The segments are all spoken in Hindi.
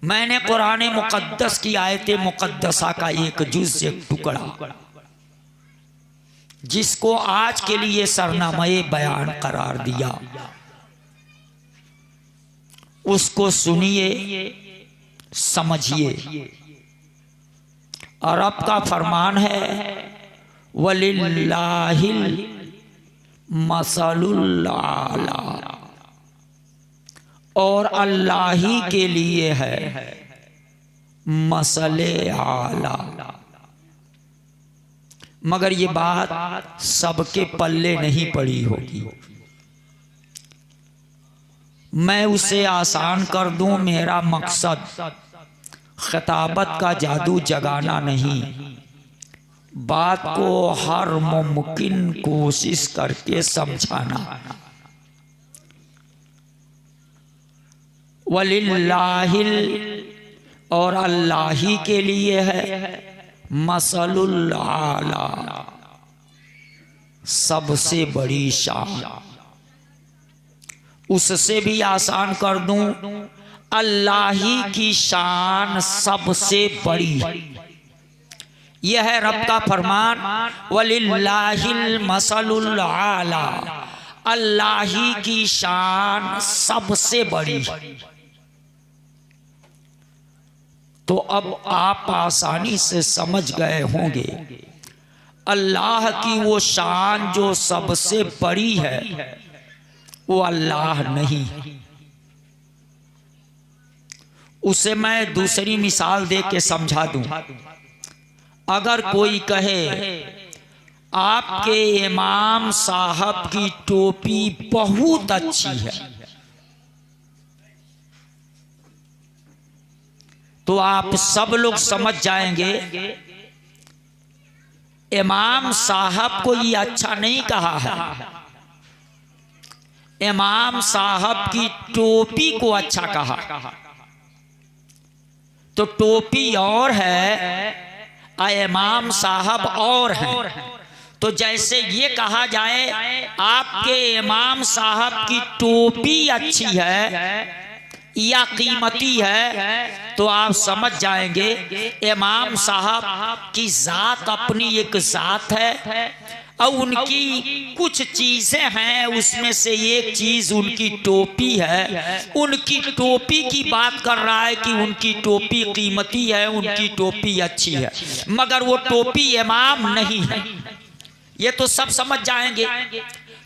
मैंने कुरान मुकद्दस की आयत मुकद्दसा का एक जुज़, एक टुकड़ा, जिसको आज के लिए सरनामे बयान करार दिया, उसको सुनिए, समझिए। और रब का फरमान है, वलिल्लाहिल मसलुल आला, और अल्लाह ही के लिए है मसले आला। मगर ये बात सबके पल्ले नहीं पड़ी होगी। मैं उसे आसान कर दूं, मेरा मकसद खिताबत का जादू जगाना नहीं, बात को हर मुमकिन कोशिश करके समझाना। वलिल्लाहिल, और अल्लाह ही के लिए है मसलुल आला, सबसे बड़ी शान। उससे भी आसान कर दूं, अल्लाह ही की शान सबसे बड़ी है। यह है रब का फरमान, वलिल्लाहिल मसलुल आला, अल्लाह ही की शान सबसे बड़ी है। तो अब आप आसानी से समझ गए होंगे, अल्लाह की वो शान जो सबसे बड़ी है वो अल्लाह नहीं। उसे मैं दूसरी मिसाल दे के समझा दूं। अगर कोई कहे आपके इमाम साहब की टोपी बहुत अच्छी है, तो आप सब लोग समझ जाएंगे इमाम साहब को ये अच्छा नहीं कहा है, इमाम साहब की टोपी को अच्छा कहा। तो टोपी और है, इमाम साहब और है। तो जैसे ये कहा जाए आपके इमाम साहब की टोपी अच्छी है या कीमती है, तो आप समझ जाएंगे इमाम साहब की जात अपनी एक जात है, और उनकी कुछ चीजें हैं, उसमें से एक चीज उनकी टोपी है। उनकी टोपी की बात कर रहा है कि उनकी टोपी कीमती है, उनकी टोपी अच्छी है, मगर वो टोपी इमाम नहीं है। ये तो सब समझ जाएंगे।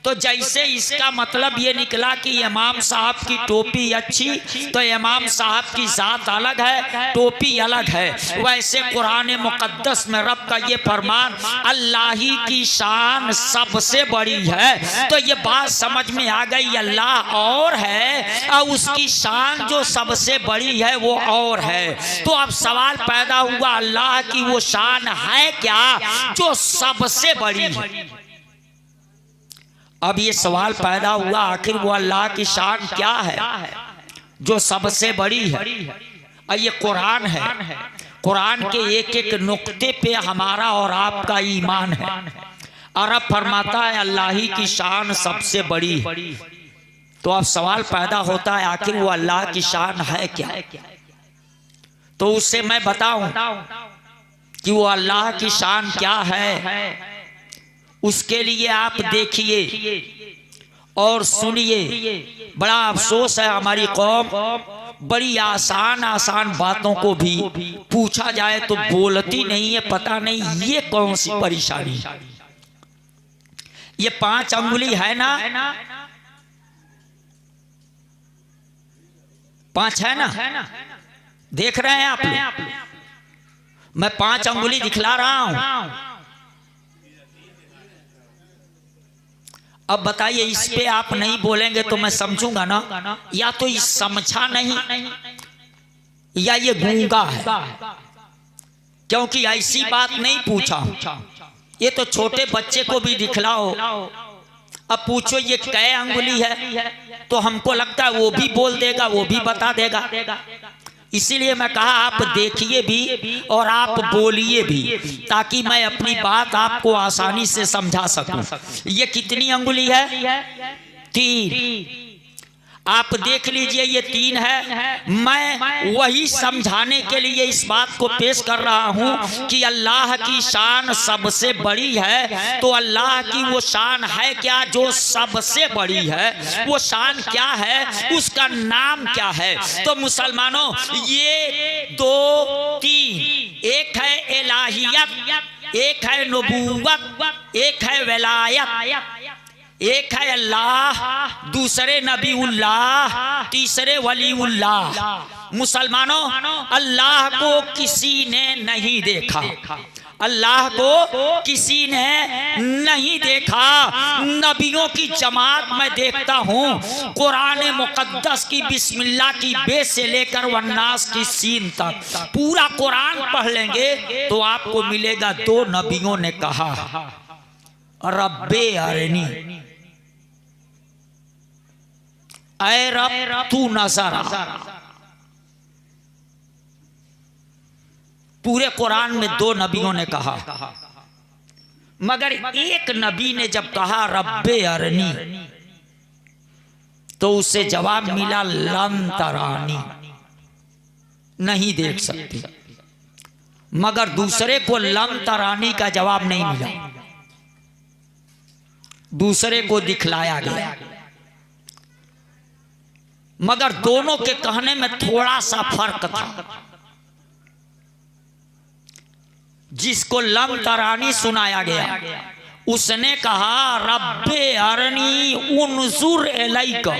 तो जैसे इसका मतलब ये निकला कि इमाम साहब की टोपी अच्छी, तो इमाम साहब की जात अलग है, टोपी अलग है। वैसे कुरान मुकद्दस में रब का ये फरमान, अल्लाह ही की शान सबसे बड़ी है। तो ये बात समझ में आ गई, अल्लाह और है और उसकी शान जो सबसे बड़ी है वो और है। तो अब सवाल पैदा हुआ, अल्लाह की वो शान है क्या जो सबसे बड़ी है? अब ये सवाल पैदा हुआ, आखिर वो अल्लाह की शान क्या है जो सबसे बड़ी है? और ये कुरान है, कुरान के एक एक नुक्ते पे हमारा और आपका ईमान है। और अब फरमाता है अल्लाह ही की शान सबसे बड़ी है। तो अब सवाल पैदा होता है, आखिर वो अल्लाह की शान है क्या? तो उससे मैं बताऊं कि वो अल्लाह की शान क्या है। उसके लिए आप देखिए और सुनिए। बड़ा अफसोस है, हमारी कौम बड़ी आसान आसान बातों को भी पूछा जाए तो बोलती नहीं है। पता नहीं ये कौन सी परेशानी। ये 5 अंगुली है ना, 5 है ना, देख रहे हैं आप लोग? मैं 5 अंगुली दिखला रहा हूं। अब बताइए, इस पे आप नहीं बोलेंगे तो मैं समझूंगा ना, या तो ये समझा नहीं या ये गूंगा है, क्योंकि ऐसी बात नहीं पूछा। ये तो छोटे बच्चे को भी दिखलाओ, अब पूछो ये कै अंगुली है, तो हमको लगता है वो भी बोल देगा, वो भी बता देगा। इसीलिए मैं कहा आप देखिए भी और आप बोलिए भी, ताकि मैं अपनी बात आपको आसानी से समझा सकूं। ये कितनी अंगुली है? 3। आप देख लीजिए ये 3 है। मैं वही समझाने के लिए इस बात को पेश कर रहा हूँ कि अल्लाह की शान सबसे बड़ी है। तो अल्लाह की वो शान है क्या जो सबसे बड़ी है? वो शान क्या है? उसका नाम क्या है? तो मुसलमानों, ये 2 3, एक है इलाहियत, एक है नबूवत, एक है वलायत, एक है अल्लाह, दूसरे नबीउल्लाह, तीसरे वलीउल्लाह। मुसलमानों, अल्लाह को किसी ने नहीं देखा, अल्लाह को किसी ने नहीं देखा। नबियों की जमात मैं देखता हूँ, कुरान मुकद्दस की बिस्मिल्लाह की बे से लेकर वन्नास की सीन तक पूरा कुरान पढ़ लेंगे तो आपको मिलेगा 2 नबियों ने कहा रब्बे अरनी, ऐ रब तू नजर आ। पूरे कुरान में 2 नबियों ने कहा, मगर एक नबी ने जब कहा रब्बे अरनी तो उसे जवाब मिला लन तरानी, नहीं देख सकते। मगर दूसरे को लन तरानी का जवाब नहीं मिला, दूसरे को दिखलाया गया। मगर दोनों के कहने में थोड़ा सा फर्क था। जिसको लम तरानी सुनाया गया उसने कहा रब्बे अरनी उनजुर इलैका,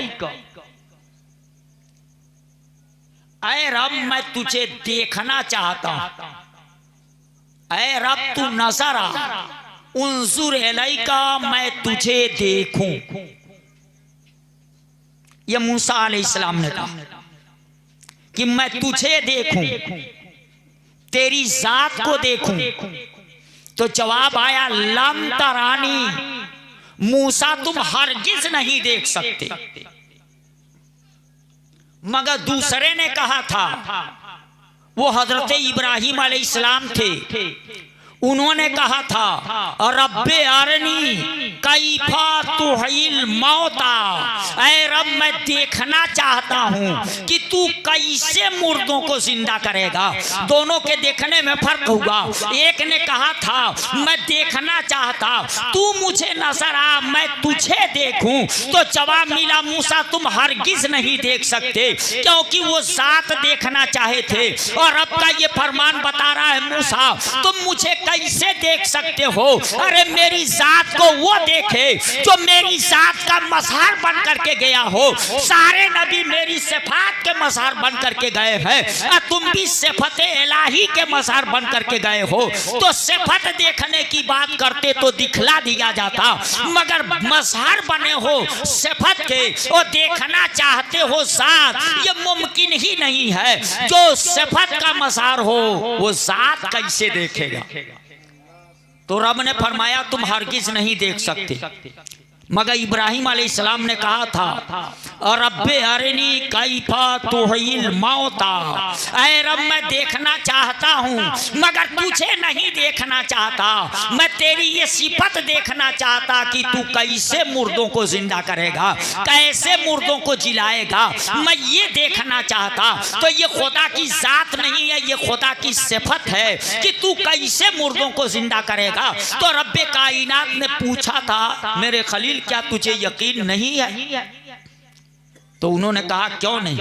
ऐ रब मैं तुझे देखना चाहता हूं, ऐ रब तू नजर आ, उनजुर इलैका मैं तुझे देखूं। यह मूसा अलैहिस्सलाम ने कहा कि मैं तुझे देखूं, तेरी जात को देखूं। तो जवाब आया लम तरानी, मूसा तुम हरगिज नहीं देख सकते। मगर दूसरे ने कहा था, वो हजरत इब्राहिम अलैहिस्सलाम थे, उन्होंने कहा था रब्बे अरनी कैफा तुहिल मौता, ऐ रब मैं देखना चाहता हूँ कि तू कैसे मुर्दों को जिंदा करेगा। दोनों के देखने में फर्क हुआ। एक ने कहा था मैं देखना चाहता, तू मुझे नजर आ मैं तुझे देखूं। तो जवाब मिला मूसा तुम हरगिज नहीं देख सकते, क्योंकि वो जात देखना चाहे थे। और रब का ये फरमान बता रहा है मूसा तुम मुझे कैसे देख सकते हो? अरे मेरी जात को वो देखे जो मेरी जात का मज़हर बन करके गया हो। सारे नबी मेरी सिफात के मज़हर बन करके गए हैं, तुम भी सिफत इलाही के मज़हर बन करके गए हो। तो सिफत देखने की बात करते तो दिखला दिया जाता, मगर मज़हर बने हो सिफत के और देखना चाहते हो जात, ये मुमकिन ही नहीं है। जो सिफत का मज़हर हो वो जात कैसे देखेगा? तो रब ने फरमाया तुम हरगिज नहीं देख सकते। मगर इब्राहिम अलैहिस्सलाम ने कहा था रब्बे अरनी कैफा तुहिल मौता, ऐ रब मैं देखना चाहता हूँ मगर तुझे नहीं देखना चाहता। मैं तेरी ये सिफत देखना चाहता कि तू कैसे मुर्दों को जिंदा करेगा, कैसे मुर्दों को जिलाएगा, मैं ये देखना चाहता। तो ये खुदा की जात नहीं है, ये खुदा की सिफत है कि तू कैसे मुर्दों को जिंदा करेगा। तो रब्बे कायनात ने पूछा था मेरे खलील क्या तुझे यकीन नहीं है? तो उन्होंने कहा क्यों नहीं,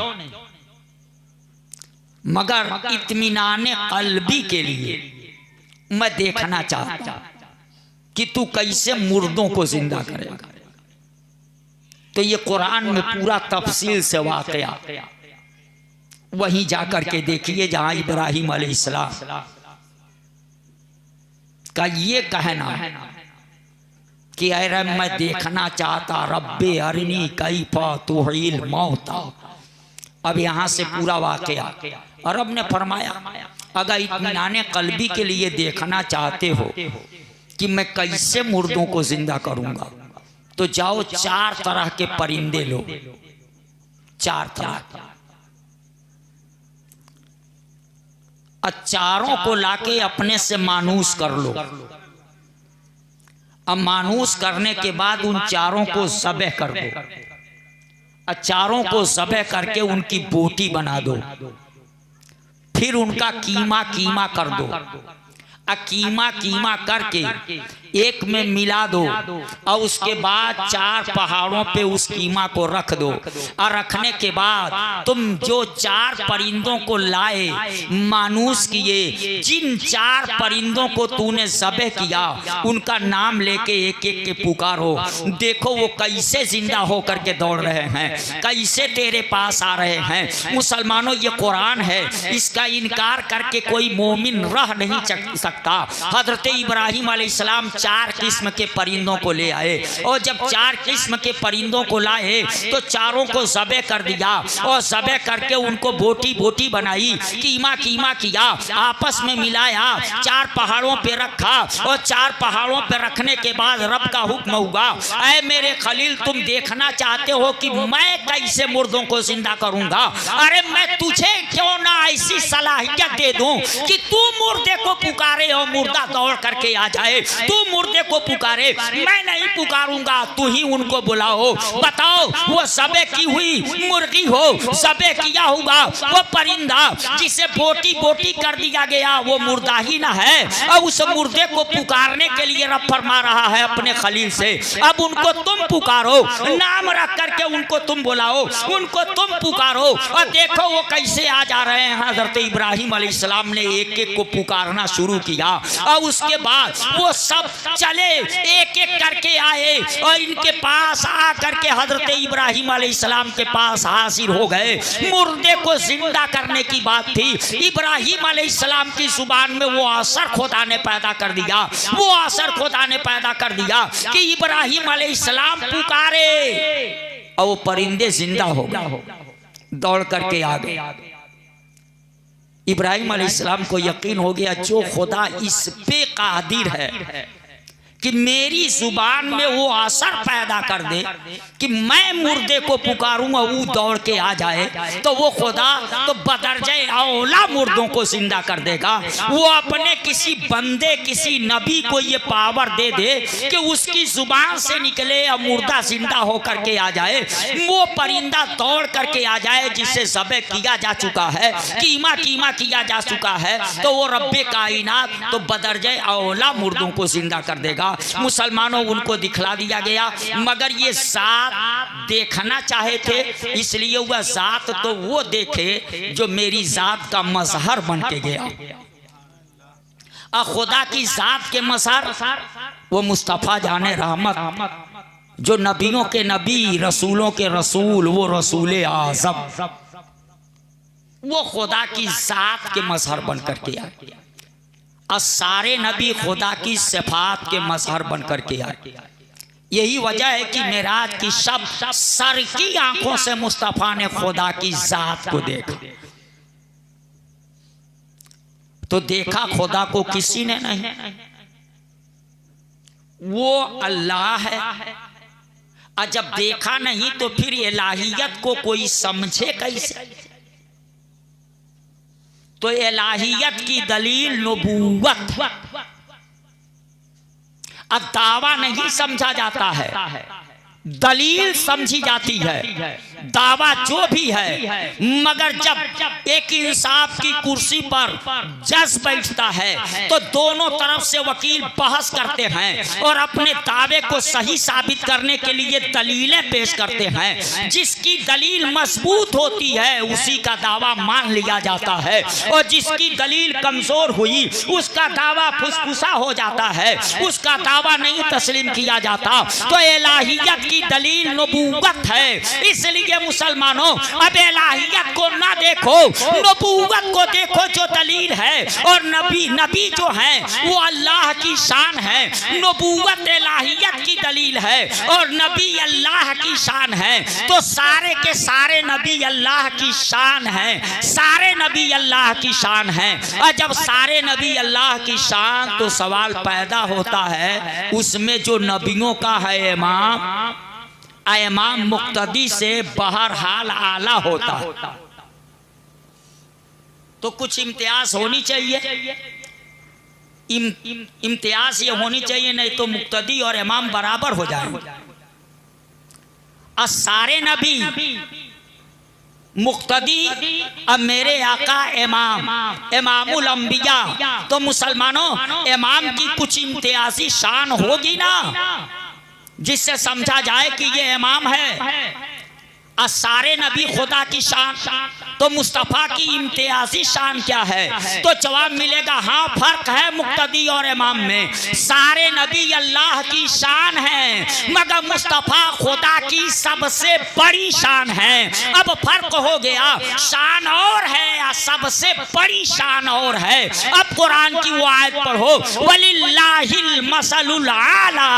मगर इत्मीनाने कल्बी के लिए मैं देखना चाहता कि तू कैसे मुर्दों को जिंदा करेगा। तो ये कुरान में पूरा तफसील से वाक़या वहीं जाकर के देखिए जहां इब्राहिम अलैहिस्सलाम का ये कहना है कि अरे मैं देखना चाहता रब्बे अरनी कैफा तुहिल मौता। अब यहाँ से पूरा वाक़या रब ने फरमाया अगर इत्मीनाने कल्बी के लिए देखना चाहते हो कि मैं कैसे मुर्दों को जिंदा करूँगा तो जाओ 4 तरह के परिंदे लो, 4 तरह, चारों को लाके अपने से मानूस कर लो। अब मानूस करने के बाद उन चारों को ज़बह कर दो। चारों को ज़बह करके उनकी बोटी बना दो, फिर उनका कीमा कीमा कर दो, कीमा कीमा करके एक में मिला दो, और उसके बाद 4 पहाड़ों पे उस कीमा को रख दो। और रखने के बाद तुम जो 4 परिंदों को लाए, मानूस किए, जिन 4 परिंदों को तूने ज़बह किया उनका नाम लेके एक एक के पुकारो। देखो वो कैसे जिंदा होकर के दौड़ रहे हैं, कैसे तेरे पास आ रहे हैं। मुसलमानों, ये कुरान है, इसका इनकार करके कोई मोमिन रह नहीं सकता। हजरत इब्राहिम अलैहिस्सलाम 4 किस्म के परिंदों को ले आए, और जब 4 किस्म के परिंदों को लाए तो चारों को ज़बह कर दिया, और ज़बह करके उनको बोटी बोटी बनाई, कीमा कीमा किया, आपस में मिलाया, 4 पहाड़ों पे रखा, और 4 पहाड़ों पे रखने के बाद रब का हुक्म हुआ, ऐ मेरे खलील, तुम देखना चाहते हो कि मैं कैसे मुर्दों को जिंदा करूंगा? अरे मैं तुझे क्यों ना ऐसी सलाहियत दे दूं कि तू मुर्दे को पुकारे और मुर्दा दौड़ करके आ जाए। तू मुर्दे को पुकारे, मैं नहीं पुकारूंगा, तू ही उनको बुलाओ। बताओ, वो ज़बह की हुई मुर्गी हो, ज़बह किया हुआ वो परिंदा जिसे बोटी बोटी कर दिया गया, वो मुर्दा ही ना है? अब उस मुर्दे को पुकारने के लिए रब फरमा रहा है अपने खलील से, अब उनको तुम पुकारो, नाम रख करके उनको तुम बुलाओ, उनको तुम पुकारो। और देखो वो कैसे आ जा रहे हैं। हज़रत इब्राहिम अलैहिस्सलाम ने एक एक को पुकारना शुरू किया, और उसके बाद वो सब चले, एक एक करके आए, और इनके पास आ करके हजरत इब्राहिम अलैहिस्सलाम के पास हाजिर हो गए। मुर्दे को जिंदा करने की बात थी, इब्राहिम अलैहिस्सलाम की जुबान में वो असर खुदा ने पैदा कर दिया, वो असर खुदा ने पैदा कर दिया कि इब्राहिम अलैहिस्सलाम पुकारे, और वो परिंदे जिंदा हो गए, दौड़ करके आ गए। इब्राहिम अलैहिस्सलाम को यकीन हो गया, जो खुदा इस पे कादिर है कि मेरी जुबान में वो असर पैदा कर दे कि मैं मुर्दे को पुकारूंगा, वो दौड़ के आ जाए, तो वो खुदा तो बदरजे औला मुर्दों को जिंदा कर देगा। वो अपने किसी बंदे, किसी नबी को ये पावर दे दे कि उसकी जुबान से निकले और मुर्दा जिंदा होकर के आ जाए, वो परिंदा दौड़ करके आ जाए जिसे ज़बह किया जा चुका है, कीमा कीमा किया जा चुका है, तो वो रब्बे कायनात तो बदरजे औला मुर्दों को जिंदा कर देगा। मुसलमानों, उनको दिखला दिया गया, मगर ये ज़ात देखना चाहे थे, इसलिए वह ज़ात तो वो देखे जो मेरी ज़ात का मजहर बन के गया। खुदा की ज़ात के मजहर वो मुस्तफ़ा जाने रहमत, जो नबियों के नबी, रसूलों के रसूल, वो रसूल आज़म, वो खुदा की ज़ात के मजहर बन करके आए। और सारे नबी खुदा की सिफात के मजहर बन करके आए। यही वजह है कि मेराज की सब सर की आंखों से मुस्तफ़ा ने खुदा की ज़ात को देखा, तो देखा खुदा को किसी ने नहीं, वो अल्लाह है। और जब देखा नहीं तो फिर इलाहियत को कोई समझे कैसे? तो इलाहियत की दलील नबूवत, अब दावा नहीं समझा जाता है, दलील समझी जाती है। दावा जो भी है, मगर जब एक इंसाफ की कुर्सी पर जज बैठता है तो दोनों तरफ से वकील बहस करते हैं और अपने दावे को सही साबित करने के लिए दलीलें पेश करते हैं। जिसकी दलील मजबूत होती है उसी का दावा मान लिया जाता है, और जिसकी दलील कमजोर हुई उसका दावा फुसफुसा हो जाता है, उसका दावा नहीं तस्लीम किया जाता। तो इलाहियत की दलील नबूवत है। इसलिए मुसलमानों, अब इलाहियत को ना देखो, नबूवत को देखो जो दलील है। और नबी जो है वो अल्लाह की शान है, नबूवत इलाहियत की दलील है, और नबी अल्लाह की शान है। तो सारे के सारे नबी अल्लाह की शान है, सारे नबी अल्लाह की शान है। और जब सारे नबी अल्लाह की शान, तो सवाल पैदा होता है उसमें जो नबियों का है इमाम मुक्तदी से बहरहाल आला होता है, तो कुछ इम्तियाज होनी चाहिए। इम्तियाज ये होनी चाहिए, नहीं तो मुक्तदी और इमाम बराबर हो जाए। और सारे नबी मुक्तदी, अब मेरे आका इमाम, इमामुल अंबिया। तो मुसलमानों, इमाम की कुछ इम्तियाजी शान होगी ना, जिससे समझा जाए कि ये इमाम है। और सारे नबी खुदा की शान, तो मुस्तफ़ा की इम्तियाजी शान क्या है? तो जवाब मिलेगा हाँ, फर्क है मुक्तदी और इमाम में। सारे नबी अल्लाह की शान है, मगर मुस्तफ़ा खुदा की सबसे बड़ी शान है। अब फर्क हो गया, शान और है या सबसे बड़ी शान और है। अब कुरान की वो आयत पढ़ो, वलिल्लाहिल मसलुल आला,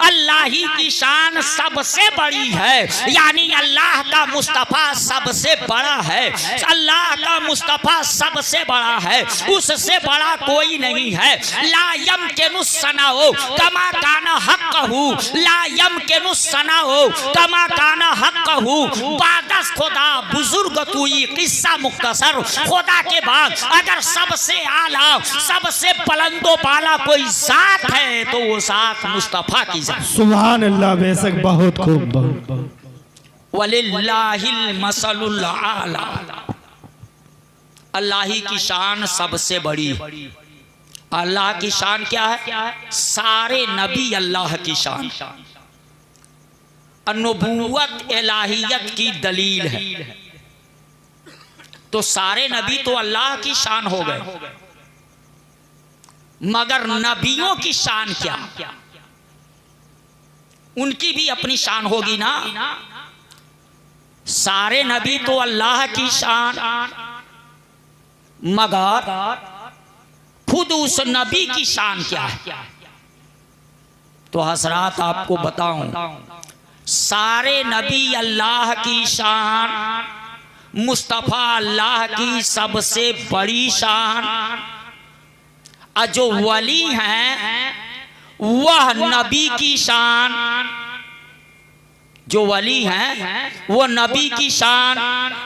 अल्लाह ही की शान सबसे बड़ी है, यानी अल्लाह का मुस्तफ़ा सबसे बड़ा है। अल्लाह का मुस्तफ़ा सबसे बड़ा है, उससे बड़ा कोई नहीं है। ला यमकिनु सनाओ कमा काना हक़्क़हू, ला यमकिनु सनाओ कमा काना हक़्क़हू। बादस खुदा बुजुर्ग तुई, किस्सा मुख्तसर। खुदा के बाद अगर सबसे आला, सबसे बुलंदो बाला कोई ज़ात है तो वो ज़ात मुस्तफ़ा की ज़ात। सुभान अल्लाह, बेशक बहुत खूब, बहुत। वलिल्लाहिल मसलुल आला, अल्लाह ही की शान सबसे बड़ी। अल्लाह की शान क्या है? सारे नबी अल्लाह की शान, नबूवत इलाहियत की दलील है। तो सारे नबी तो अल्लाह की शान हो गए, मगर नबियों की शान क्या? उनकी भी अपनी शान होगी ना। सारे नबी तो अल्लाह की शान, मगर खुद उस नबी की शान क्या है? तो हजरात आपको बताऊं, सारे नबी अल्लाह की शान, मुस्तफ़ा अल्लाह की सबसे बड़ी शान। और जो वली हैं वह नबी की शान, जो वली हैं वो नबी की शान।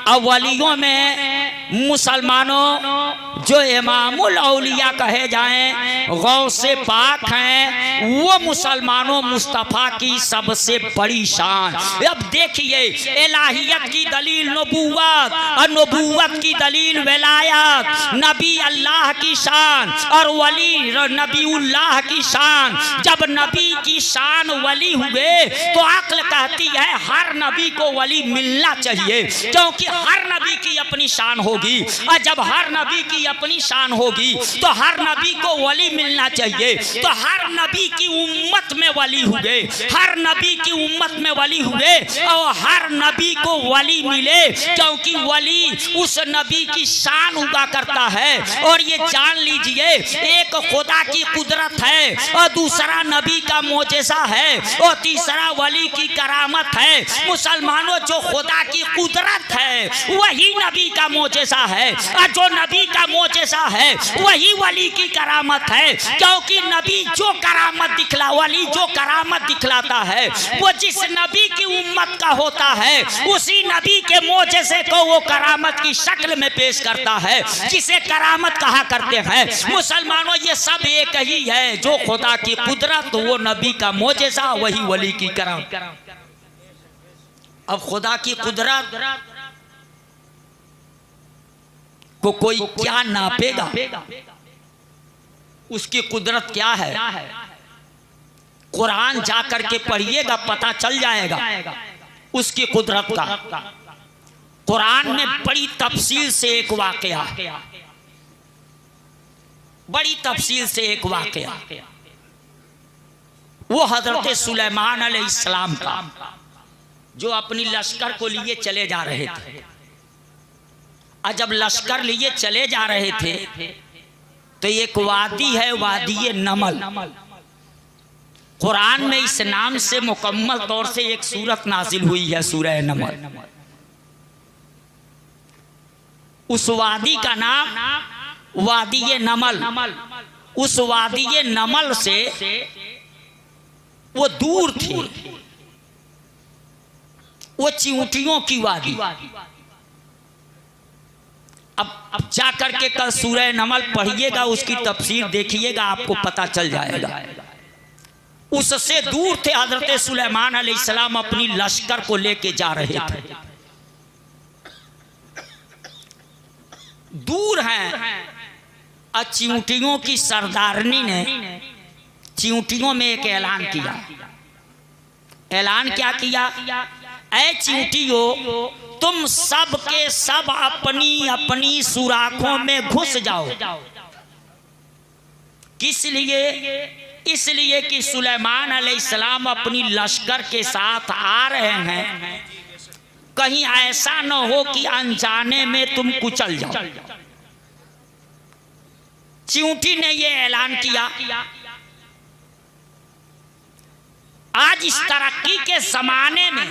और वलियों में मुसलमानों जो इमामुल औलिया कहे जाएं, गौसे पाक हैं, वो मुसलमानों मुस्तफ़ा की सबसे बड़ी शान। अब देखिए, इलाहियत की दलील नबूवत, और नबूवत की दलील विलायत। नबी अल्लाह की शान और वली नबीउल्लाह की शान। जब नबी की शान वली हुए तो अक्ल कहती है हर नबी को वली मिलना चाहिए, क्योंकि हर नबी की अपनी शान होगी। और जब हर नबी की अपनी शान होगी तो हर नबी को वली मिलना चाहिए। तो हर नबी की उम्मत में वली हुए, हर नबी की उम्मत में वली हुए, और हर नबी को वली मिले, क्योंकि वली उस नबी की शान हुआ करता है। और ये जान लीजिए, एक खुदा की कुदरत है, और दूसरा नबी का मोजेज़ा है, और तीसरा वली की करामत है। मुसलमानों, जो खुदा की कुदरत है वही नबी का मोजेज़ा है, और जो नबी का मोजेज़ा है वही वली की करामत है। क्योंकि नबी जो करामत दिखला, वली जो करामत दिखलाता है वो जिस नबी की उम्मत का होता है, उसी नबी के मोजेज़े को वो करामत की शक्ल में पेश करता है, जिसे करामत कहा करते हैं। मुसलमानों, ये सब एक ही है, जो खुदा की कुदरत वो नबी का मोजेज़ा वही वली की करामत। अब खुदा की कुदरत को कोई क्या नापेगा? उसकी कुदरत क्या है? कुरान जाकर के पढ़िएगा, पता चल जाएगा उसकी कुदरत का। कुरान में बड़ी तफसील से एक वाकया, बड़ी तफसील से एक वाकया, वो हजरत सुलेमान अलैहिस्सलाम का, जो अपनी लश्कर को लिए चले जा रहे थे। और जब लश्कर लिए चले जा रहे थे तो एक वादी है, वादी नमल। कुरान में इस नाम से मुकम्मल तौर से एक सूरत नाजिल हुई है, सूरह नमल। उस वादी का नाम वादी नमल। उस वादी नमल से वो दूर थी, वो चींटियों की वादी। अब जाकर के कल सूरह नमल पढ़िएगा, उसकी तफसीर देखिएगा, आपको पता चल जाएगा। उससे दूर थे। हजरत सुलेमान अलैहिस्सलाम अपनी लश्कर को लेके जा रहे थे, दूर हैं। और चींटियों की सरदारनी ने चींटियों में एक ऐलान किया। ऐलान क्या किया? ऐ चींटियों, तुम सब के सब अपनी अपनी सुराखों में घुस जाओ। किस लिए? इसलिए कि सुलेमान अलैहिस्सलाम अपनी लश्कर के साथ आ रहे हैं, कहीं ऐसा न हो कि अनजाने में तुम कुचल जाओ। चींटी ने यह ऐलान किया। आज इस तरक्की के जमाने में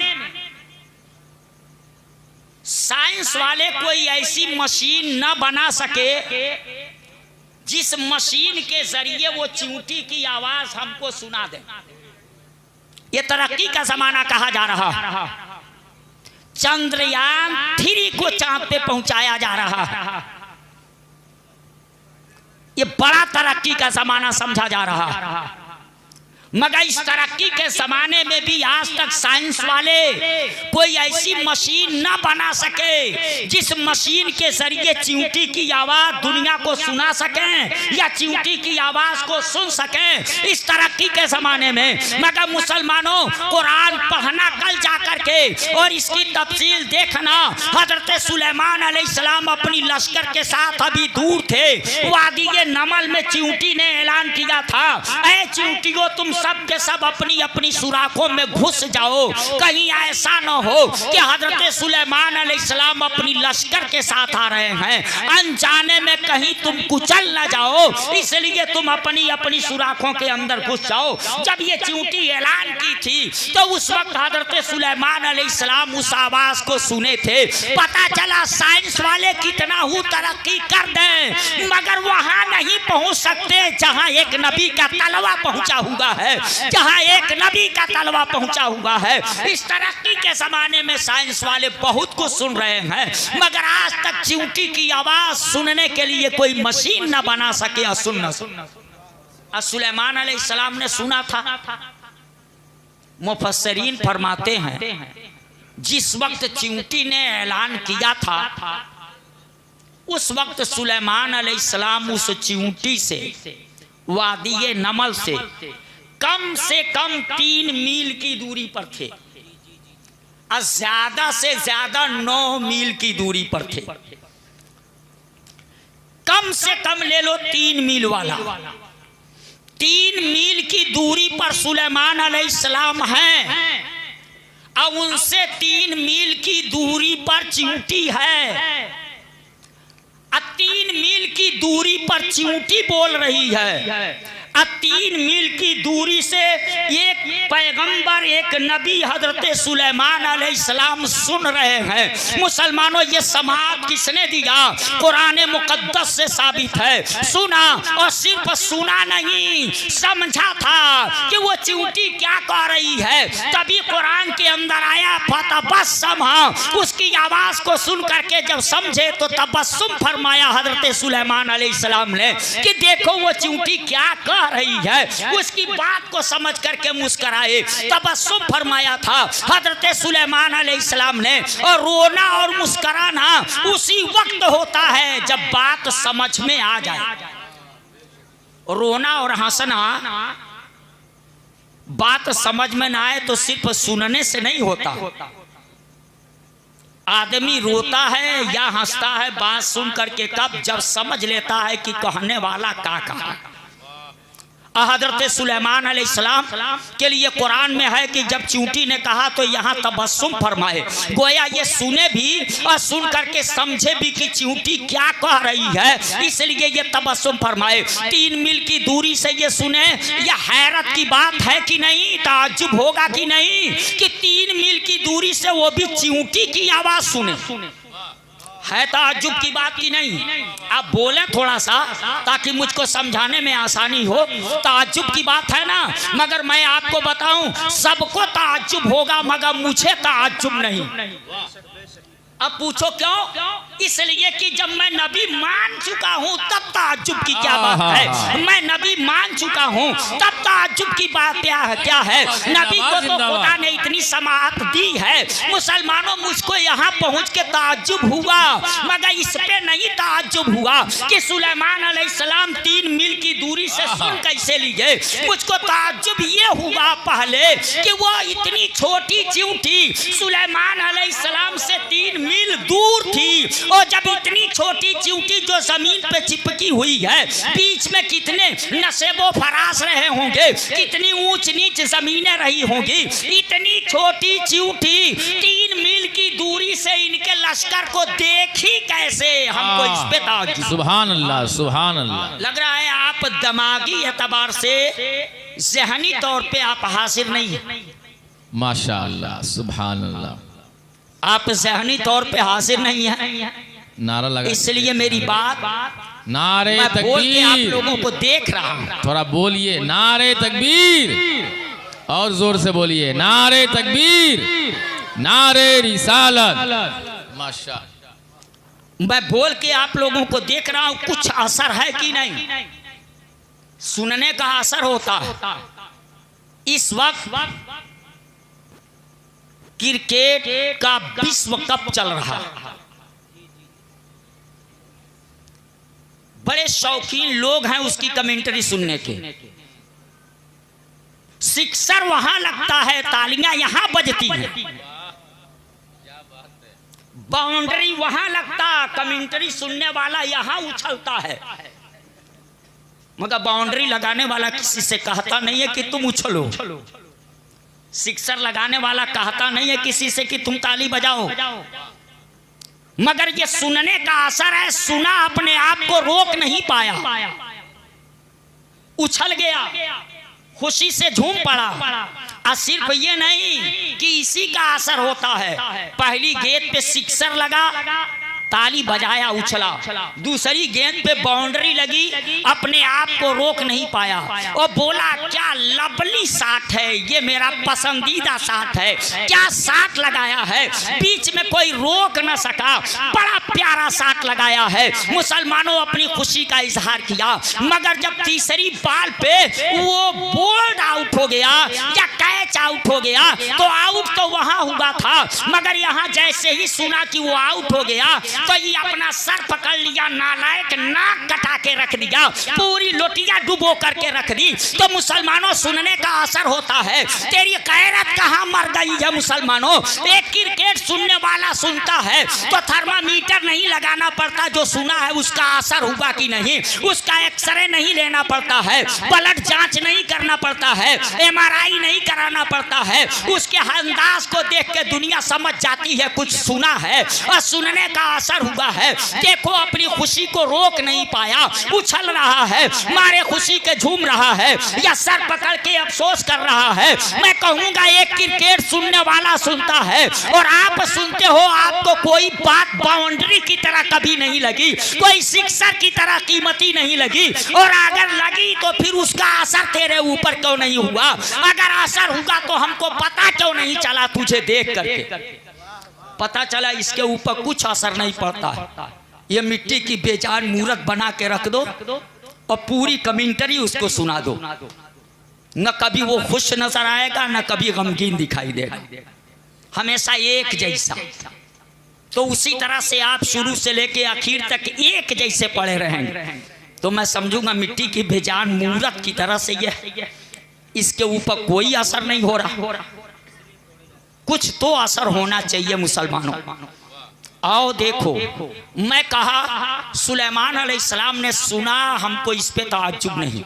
साइंस वाले कोई ऐसी मशीन न बना सके जिस मशीन के जरिए वो चींटी की आवाज हमको सुना दे। ये तरक्की का जमाना कहा जा रहा है। चंद्रयान 3 को चांद पे पहुंचाया जा रहा है। ये बड़ा तरक्की का जमाना समझा जा रहा है। मगर इस तरक्की के जमाने में भी आज तक साइंस वाले कोई ऐसी मशीन न बना सके जिस मशीन के जरिए चींटी की आवाज दुनिया को सुना सके या चींटी की आवाज को सुन सके इस तरक्की के जमाने में। मगर मुसलमानों, कुरान पढ़ना कल जा करके और इसकी तफसील देखना। हजरत सुलेमान अलैहिस्सलाम अपनी लश्कर के साथ अभी दूर थे। वादी नमल में चींटी ने ऐलान किया था, ऐ चींटियों, तुम सब के सब अपनी अपनी सुराखों में घुस जाओ। कहीं ऐसा न हो कि हजरत सुलेमान अलैहिस्सलाम अपनी लश्कर के साथ आ रहे हैं, अनजाने में कहीं तुम कुचल न जाओ, इसलिए तुम अपनी अपनी सुराखों के अंदर घुस जाओ। जब ये चींटी ऐलान की थी तो उस वक्त हजरत सुलेमान अलैहिस्सलाम उस आवाज को सुने थे। पता चला साइंस वाले कितना ही तरक्की कर दें मगर वहां नहीं पहुंच सकते जहां एक नबी का तलवा पहुंचा हुआ है, जहां एक नबी का तलवा पहुंचा हुआ है। इस तरक्की के जमाने में साइंस वाले बहुत कुछ सुन रहे हैं मगर आज तक चींटी की आवाज सुनने के लिए कोई मशीन न बना सके। सुलेमान अलैहिस्सलाम ने सुना था। मुफस्सिरीन फरमाते हैं जिस वक्त चींटी ने ऐलान किया था उस वक्त सुलेमान अलैहिस्सलाम उस चींटी से वादी नमल से कम 3 मील की दूरी पर थे और ज्यादा से ज्यादा 9 मील की दूरी पर थे। कम से कम ले लो 3 मील वाला। 3 मील की दूरी पर सुलेमान अलैहिस्सलाम हैं और उनसे 3 मील की दूरी पर चींटी है। 3 मील की दूरी पर चींटी बोल रही है। 3 मील की दूरी से एक पैगंबर, एक नबी हजरत सुलेमान अलैहिस्सलाम सुन रहे हैं। मुसलमानों, ये समाअत किसने दिया? कुरान मुकद्दस से साबित है। सुना और सिर्फ सुना नहीं, समझा था कि वो चींटी क्या कह रही है। तभी कुरान के अंदर आया फतबस्सम, उसकी आवाज को सुन करके जब समझे तो तबस्सुम फरमाया हजरत सुलेमान अलैहिस्सलाम ने कि देखो वो चींटी क्या कह रही है। उसकी बात को समझ करके मुस्कुराए, तबस्सुम फरमाया था हजरत सुलेमान अलैहिस्सलाम ने। और रोना और मुस्कुराना उसी वक्त होता है जब बात समझ में आ जाए। रोना और हंसना बात समझ में ना आए तो सिर्फ सुनने से नहीं होता। आदमी रोता है या हंसता है बात सुन करके कब? जब समझ लेता है कि कहने वाला क्या कहा। हजरत सुलेमान अलैहिस्सलाम के लिए कुरान में है कि जब चींटी ने कहा तो यहाँ तबस्सुम फरमाए, गोया ये सुने भी और सुन करके समझे भी कि चींटी क्या कह रही है, इसलिए ये तबस्सुम फरमाए। 3 मील की दूरी से ये सुने, यह हैरत की बात है कि नहीं, ताज्जुब होगा कि नहीं कि 3 मील की दूरी से वो भी चींटी की आवाज सुने। है ताज्जुब की बात की नहीं? आप बोले थोड़ा सा ताकि मुझको समझाने में आसानी हो। ताज्जुब की बात है ना, मगर मैं आपको बताऊं सबको ताज्जुब होगा मगर मुझे ताज्जुब नहीं। अब पूछो क्यों? इसलिए कि जब मैं नबी मान चुका हूँ तब ताज्जुब की क्या बात है। मैं नबी मान चुका हूँ तब ताज्जुब की बात क्या है। नबी को तो खुदा ने इतनी समाअत दी है। मुसलमानों, मुझको यहाँ पहुँच के ताज्जुब हुआ, मगर इस पे नहीं ताज्जुब हुआ कि सुलेमान अलैहिस्सलाम 3 मील की दूरी से सुन कैसे लिए। मुझको ताज्जुब ये हुआ पहले कि वो इतनी छोटी चींटी सुलेमान अलैहिस्सलाम से 3 मील दूर थी, और जब इतनी छोटी चींटी जो जमीन पे चिपकी हुई है, बीच में कितने नसेबो फरास रहे होंगे, कितनी ऊंच नीच जमीनें रही होंगी। इतनी छोटी चींटी 3 मील की दूरी से इनके लश्कर को देखी कैसे, हमको इस पे ताज्जुब। सुभान अल्लाह, सुभान अल्लाह। लग रहा है आप दिमागी एतबार से, ज़हनी तौर पे आप हासिल नहीं है। माशाअल्लाह, सुभान अल्लाह। आप ज़हनी तौर पे हाजिर नहीं है, नारा लगा, इसलिए मेरी बात नारे मैं बोल के आप तकबीर। लोगों को देख रहा हूँ। थोड़ा बोलिए, नारे तकबीर, और जोर से बोलिए, नारे तकबीर, नारे रिसालत। माशाअल्लाह। मैं बोल के आप लोगों को देख रहा हूँ, कुछ असर है कि नहीं। सुनने का असर होता है। इस वक्त क्रिकेट का विश्व कप चल रहा है। बड़े शौकीन लोग हैं उसकी कमेंट्री सुनने के। सिक्सर वहां लगता है, तालियां यहां बजती हैं, बाउंड्री वहां लगता, कमेंट्री सुनने वाला यहां उछलता है, मगर बाउंड्री लगाने वाला किसी से कहता नहीं है कि तुम उछलो। सिक्सर लगाने वाला कहता नहीं है किसी से कि तुम ताली बजाओ। मगर ये सुनने का असर है। सुना, अपने आप को रोक नहीं पाया, उछल गया, खुशी से झूम पड़ा। और सिर्फ ये नहीं कि इसी का असर होता है। पहली गेंद पे सिक्सर लगा, ताली बजाया, उछला। दूसरी गेंद पे बाउंड्री लगी, अपने आप को रोक नहीं पाया और बोला क्या लवली शॉट है, ये मेरा पसंदीदा शॉट है, क्या शॉट लगाया है, बीच में कोई रोक न सका, बड़ा प्यारा शॉट लगाया है। मुसलमानों अपनी खुशी का इजहार किया, मगर जब तीसरी बॉल पे वो बोल्ड आउट हो गया या कैच आउट हो गया, तो आउट तो वहां हुआ था, मगर यहाँ जैसे ही सुना कि वो आउट हो गया तो ये अपना सर पकड़ लिया, नालायक, नाक कटा के रख दिया, पूरी लोटिया डुबो करके रख दी। तो मुसलमानों, सुनने का असर होता है। तेरी गैरत कहाँ मर गई है मुसलमानों। एक क्रिकेट सुनने वाला सुनता है तो थर्मामीटर नहीं लगाना पड़ता, जो सुना है उसका असर हुआ कि नहीं, उसका एक्सरे नहीं लेना पड़ता है, ब्लड जांच नहीं करना पड़ता है, MRI नहीं कराना पड़ता है, उसके अंदाज को देख के दुनिया समझ जाती है कुछ सुना है और सुनने का असर हुआ है। देखो, अपनी खुशी को रोक नहीं पाया, उछल रहा है, मारे खुशी के झूम रहा है या सर पकड़ के अफसोस कर रहा है। मैं कहूंगा एक क्रिकेट सुनने वाला सुनता है और आप सुनते हो, आपको कोई बात बाउंड्री की तरह कभी नहीं लगी, कोई सिक्सर की तरह कीमती नहीं लगी, और अगर लगी तो फिर उसका असर तेरे ऊपर क्यों नहीं हुआ। अगर असर हुआ तो हमको पता क्यों नहीं चला तुझे देख करके। पता चला इसके ऊपर कुछ असर नहीं पड़ता है। ये मिट्टी की बेजान मूर्त बना के रख दो और पूरी कमेंटरी उसको सुना दो, न कभी वो खुश नजर आएगा न कभी गमगीन दिखाई देगा, हमेशा एक जैसा। तो उसी तरह से आप शुरू से लेके आखिर तक एक जैसे पड़े रहेंगे तो मैं समझूंगा मिट्टी की बेजान मूर्त की तरह से ये इसके ऊपर कोई असर नहीं हो रहा। कुछ तो असर होना चाहिए मुसलमानों। आओ देखो, मैं कहा सुलेमान अलैहिस्सलाम ने सुना, हमको इस पे ताज्जुब नहीं,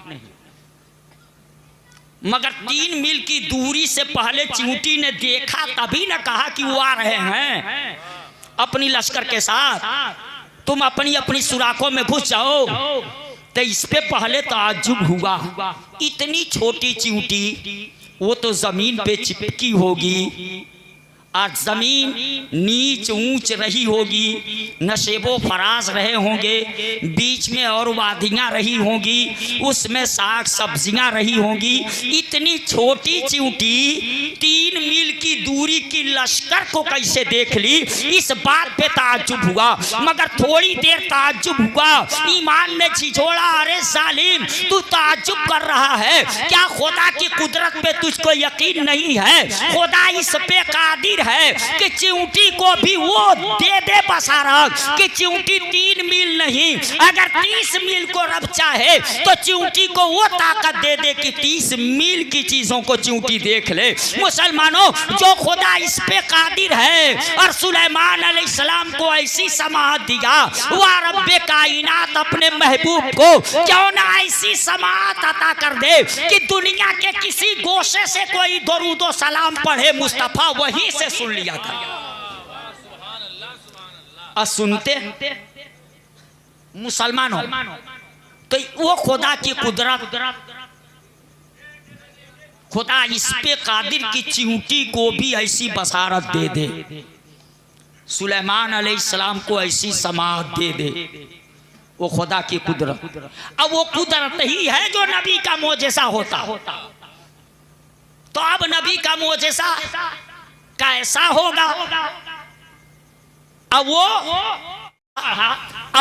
मगर 3 मील की दूरी से पहले चींटी ने देखा, तभी न कहा कि वो आ रहे हैं अपनी लश्कर के साथ, तुम अपनी अपनी सुराखों में घुस जाओ। तो इस पे पहले ताज्जुब हुआ। इतनी छोटी चींटी, वो तो जमीन पे चिपकी होगी और जमीन नीच ऊंच रही होगी, नशेबो फराज रहे होंगे, बीच में और वादियाँ रही होंगी, उसमें साग सब्जियाँ रही होंगी। इतनी छोटी चिंटी 3 मील की दूरी की लश्कर को कैसे देख ली, इस बात पे ताज्जुब हुआ। मगर थोड़ी देर ताज्जुब हुआ, ईमान ने झिझोड़ा, अरे जालिम तू ताज्जुब कर रहा है क्या? खुदा की कुदरत पे तुझको यकीन नहीं है? खुदा इस पे कादिर है कि चिंटी को भी वो दे दे बसारत कि चिंटी 3 मील नहीं, अगर 30 मील को रब चाहे तो चिंटी को वो ताकत दे दे कि 30 मील की चीजों को चिंटी देख ले। मुसलमानों, जो खुदा इस पे कादिर है और सुलेमान अलैहिस्सलाम को ऐसी समाअत दिया, वह रब्बे कायनात अपने महबूब को क्यों ना ऐसी समाअत अता कर दे कि दुनिया के किसी गोशे से कोई दरूद व सलाम पढ़े, मुस्तफा वहीं से सुन लिया था। और सुनते मुसलमानों, तो वो खुदा की कुदरत, खुदा इस पे कादिर की चिंटी को भी ऐसी बसारत दे दे, सुलेमान अलैहिस्सलाम को ऐसी समाअत दे दे, वो खुदा की कुदरत। अब वो कुदरत ही है जो नबी का मोजेसा होता। तो अब नबी का मोजेसा कैसा होगा? अब वो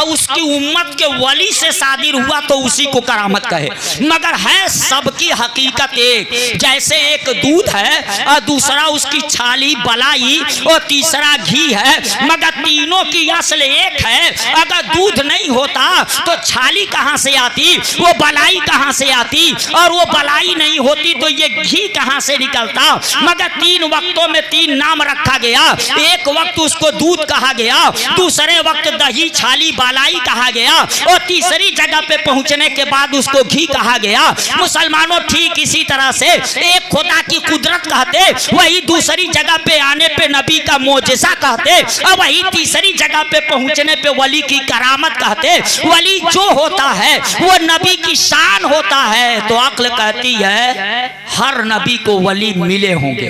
उसकी उम्मत के वली से शादी हुआ तो उसी को करामत कहे, मगर है सबकी हकीकत एक। जैसे एक दूध है और दूसरा उसकी छाली बलाई और तीसरा घी है, मगर तीनों की असल एक है। अगर दूध नहीं होता तो छाली कहाँ से आती, वो बलाई कहाँ से आती, और वो बलाई नहीं होती तो ये घी कहाँ से निकलता। मगर 3 वक्तों में 3 नाम रखा गया। एक वक्त उसको दूध कहा गया, दूसरे वक्त दही छाली बालाई कहा गया, और तीसरी जगह पे पहुंचने के बाद उसको घी कहा गया। मुसलमानों, ठीक इसी तरह से एक खुदा की कुदरत कहते, वही दूसरी जगह पे आने पे नबी का मोजेसा कहते, और वही तीसरी जगह पे पहुंचने पे वली की करामत कहते। वली जो होता है वो नबी की शान होता है। तो अक्ल कहती है हर नबी को वली मिले होंगे,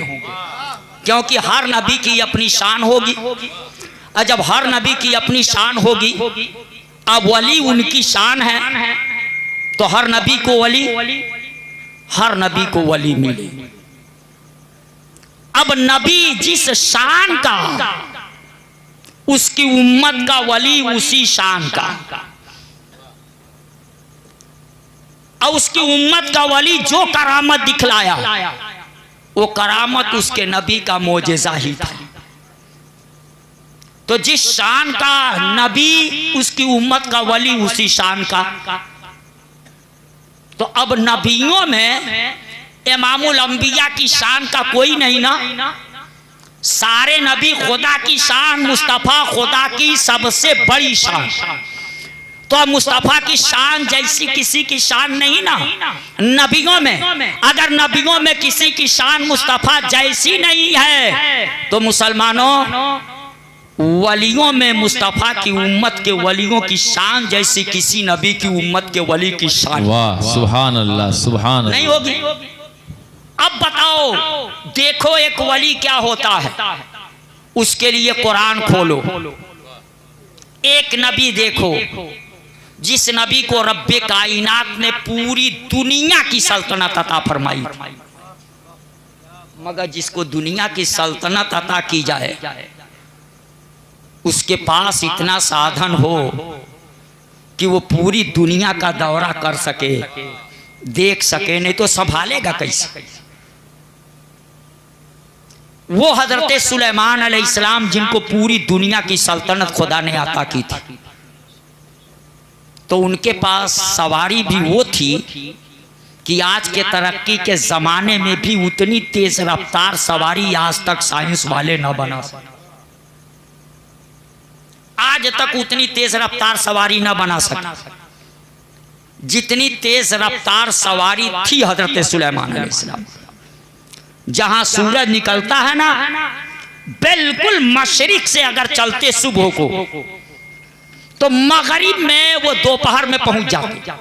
क्योंकि हर नबी की अपनी शान होगी। और जब हर नबी की अपनी शान होगी, अब वली उनकी शान है, तो हर नबी को वली मिले। अब नबी जिस शान का, उसकी उम्मत का वली उसी शान का, और उसकी उम्मत का वली जो करामत दिखलाया, वो करामत उसके नबी का मोजेजा ही था। तो जिस शान का नबी, उसकी उम्मत का वली उसी शान का। तो अब नबियों में इमामुल अंबिया की शान का कोई नहीं ना, सारे नबी खुदा की शान, मुस्तफा खुदा की सबसे बड़ी शान। तो अब मुस्तफा की शान जैसी किसी की शान नहीं ना नबियों में। अगर नबियों में किसी की शान मुस्तफा जैसी नहीं है, तो मुसलमानों, वलियों में मुस्तफा की उम्मत के वलियों की शान जैसी किसी नबी की उम्मत के वली की शान, वाह सुभान अल्लाह, सुभान नहीं होगी। अब बताओ, देखो एक वली क्या होता है, उसके लिए कुरान खोलो। एक नबी देखो जिस नबी को रब्बे कायनात ने पूरी दुनिया की सल्तनत अता फरमाई, मगर जिसको दुनिया की सल्तनत अता की जाए, उसके पास इतना साधन हो कि वो पूरी दुनिया का दौरा कर सके, देख सके, नहीं तो संभालेगा कैसे? वो हजरत सुलेमान अलैहिस्सलाम जिनको पूरी दुनिया की सल्तनत खुदा ने अता की थी, तो उनके पास सवारी भी वो थी कि आज के तरक्की के ज़माने में भी उतनी तेज रफ्तार सवारी आज तक साइंस वाले न बना सके। आज तक उतनी तेज रफ्तार सवारी न बना सके जितनी तेज रफ्तार सवारी थी हजरत सुलेमान अलैहिस्सलाम। जहां सूरज निकलता है ना, बिल्कुल मशरिक से अगर चलते सुबह को, तो मगरिब में वो दोपहर में पहुंच जाते।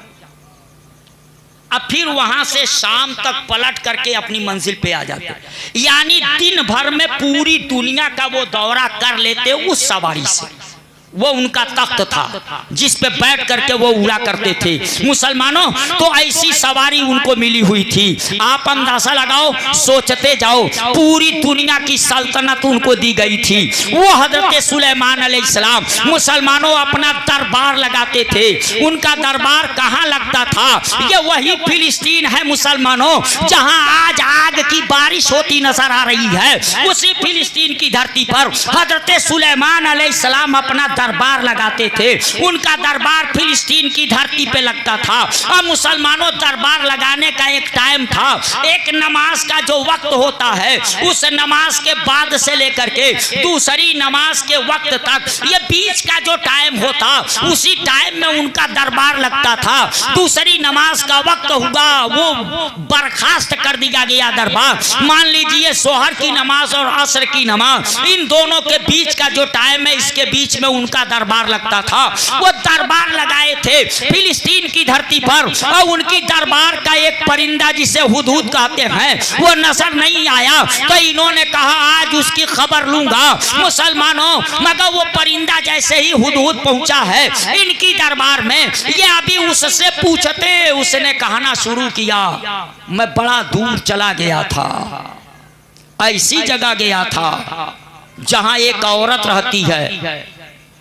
अब फिर वहां से शाम तक पलट करके अपनी मंजिल पे आ जाते, यानी दिन भर में पूरी दुनिया का वो दौरा कर लेते उस सवारी से। वो उनका तख्त था जिस पे बैठ करके वो उड़ा करते थे। मुसलमानों, तो ऐसी सवारी उनको मिली हुई थी। आप अंदाजा लगाओ, सोचते जाओ, पूरी दुनिया की सल्तनत उनको दी गई थी। वो हजरत सुलेमान अलैहिस्सलाम मुसलमानों अपना दरबार लगाते थे। उनका दरबार कहाँ लगता था? ये वही फिलिस्तीन है मुसलमानों, जहाँ आज आग की बारिश होती नजर आ रही है। उसी फिलिस्तीन की धरती पर हजरत सुलेमान अलैहिस्सलाम अपना दरबार लगाते थे। उनका दरबार फिलिस्तीन की धरती पे लगता था। और मुसलमानों, दरबार लगाने का एक टाइम था, एक नमाज का जो वक्त होता है, उस नमाज के बाद से लेकर के दूसरी नमाज के वक्त तक, ये बीच का जो टाइम होता, उसी टाइम में उनका दरबार लगता था। दूसरी नमाज का वक्त हुआ, वो बर्खास्त कर दिया गया दरबार। मान लीजिए सोहर की नमाज और असर की नमाज, इन दोनों के बीच का जो टाइम है, इसके बीच में उनका दरबार लगता था। वो दरबार लगाए थे फिलिस्तीन की धरती पर। और उनकी दरबार का एक परिंदा जिसे हुदहुद कहते हैं, वो नजर नहीं आया, तो इन्होंने कहा आज उसकी खबर लूंगा। मुसलमानों, मगर वो परिंदा जैसे ही हुदहुद पहुंचा है इनकी दरबार में, ये अभी उससे पूछते, उसने कहना शुरू किया, मैं बड़ा दूर चला गया था, ऐसी जगह गया था जहां एक औरत रहती है,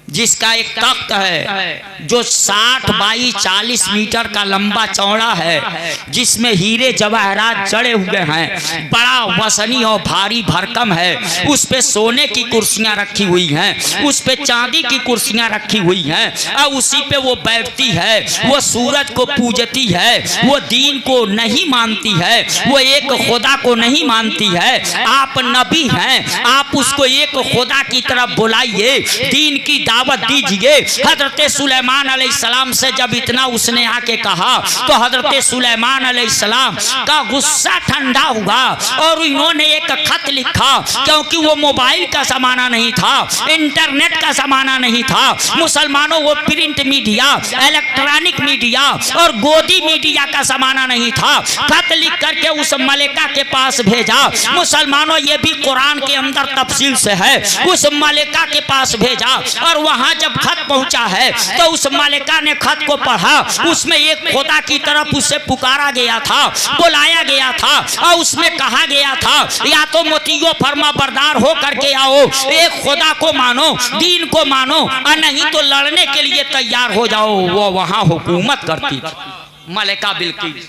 जिसका एक तख्त है जो 60 बाई 40 मीटर का लंबा चौड़ा है, जिसमें हीरे जवाहरात जड़े हुए हैं, बड़ा वसनी और भारी भरकम है। उस पे सोने की कुर्सियां रखी हुई हैं, उस पे चांदी की कुर्सियां रखी हुई हैं, और उसी पे वो बैठती है। वो सूरज को पूजती है, वो दीन को नहीं मानती है, वो एक खुदा को नहीं मानती है। आप नबी हैं, आप उसको एक खुदा की तरफ बुलाइए, दीन की दावत दीजिए। हजरत सुलेमान अलैहिस्सलाम से जब इतना उसने आके कहा, तो हजरत सुलेमान अलैहिस्सलाम का गुस्सा ठंडा हुआ और इन्होंने एक खत लिखा, क्योंकि वो मोबाइल का जमाना नहीं था, इंटरनेट का जमाना नहीं था। मुसलमानों, वो प्रिंट मीडिया, इलेक्ट्रॉनिक मीडिया और गोदी मीडिया का जमाना नहीं था। खत लिख करके उस मलिका के पास भेजा। मुसलमानों, ये भी कुरान के अंदर तफसील से है। उस मलिका के पास भेजा और वहां जब खत पहुंचा है तो उस मलिका ने खत को पढ़ा। उसमें एक खुदा की तरफ उसे पुकारा गया था, बुलाया गया था, और उसमें कहा गया था या तो मोतियो फरमा बरदार हो करके आओ, एक खुदा को मानो, दीन को मानो, और नहीं तो लड़ने के लिए तैयार हो जाओ। वो वहां हुकूमत करती थी मलिका बिल्किस।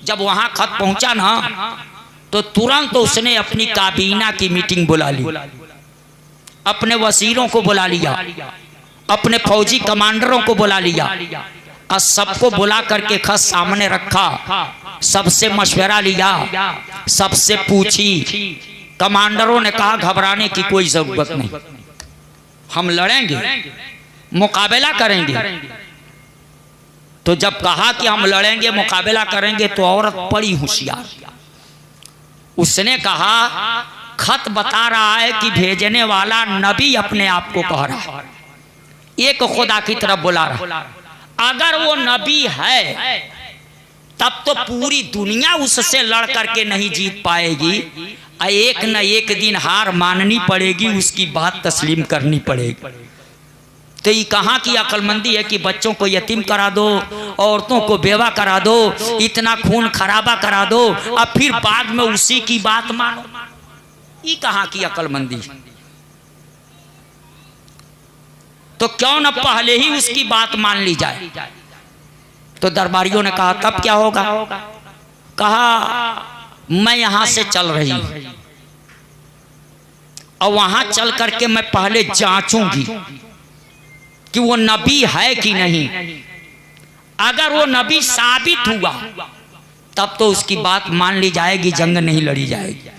जब वहां खत पहुंचा ना, तो तुरंत उसने अपनी काबीना की मीटिंग बुला ली, अपने वजीरों को बुला लिया, अपने फौजी कमांडरों को बुला लिया, और सबको बुला करके खत सामने रखा। सबसे मशवरा लिया, सबसे पूछी। कमांडरों ने कहा घबराने की कोई जरूरत नहीं, हम लड़ेंगे, मुकाबला करेंगे। तो जब कहा कि हम लड़ेंगे, मुकाबला करेंगे, तो औरत बड़ी होशियार, उसने कहा खत बता रहा है कि भेजने वाला नबी अपने आप को कह रहा है, एक खुदा की तरफ बुला रहा। अगर वो नबी है तब तो पूरी दुनिया उससे लड़ करके नहीं जीत पाएगी, एक न एक दिन हार माननी पड़ेगी, उसकी बात तस्लीम करनी पड़ेगी। तो ये कहाँ की अक्लमंदी है कि बच्चों को यतीम करा दो, औरतों को बेवा करा दो, इतना खून खराबा करा दो, अब फिर बाद में उसी की बात मानो। ये कहाँ की अक्लमंदी? तो क्यों न पहले ही उसकी बात मान ली जाए। तो दरबारियों ने कहा तब क्या होगा? कहा मैं यहां से चल रही हूं और वहां चल करके मैं पहले जांचूंगी कि वो नबी है कि नहीं। अगर वो नबी साबित हुआ तब तो उसकी बात मान ली जाएगी, जंग नहीं लड़ी जाएगी।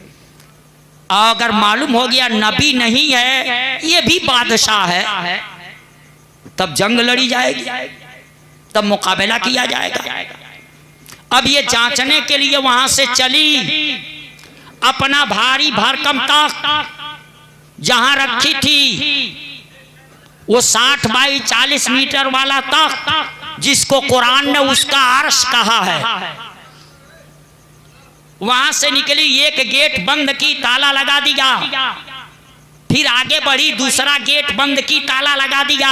अगर मालूम हो गया नबी नहीं है, ये भी बादशाह है, तब जंग लड़ी जाएगी, तब मुकाबला किया जाएगा। अब ये जांचने के लिए वहां से चली, अपना भारी भरकम तख्त जहां रखी थी, वो 60 बाई 40 मीटर वाला तख्त जिसको कुरान ने उसका अर्श कहा है, वहां से निकली, एक गेट बंद की, ताला लगा दिया, फिर आगे बढ़ी, दूसरा गेट बंद की, ताला लगा दिया,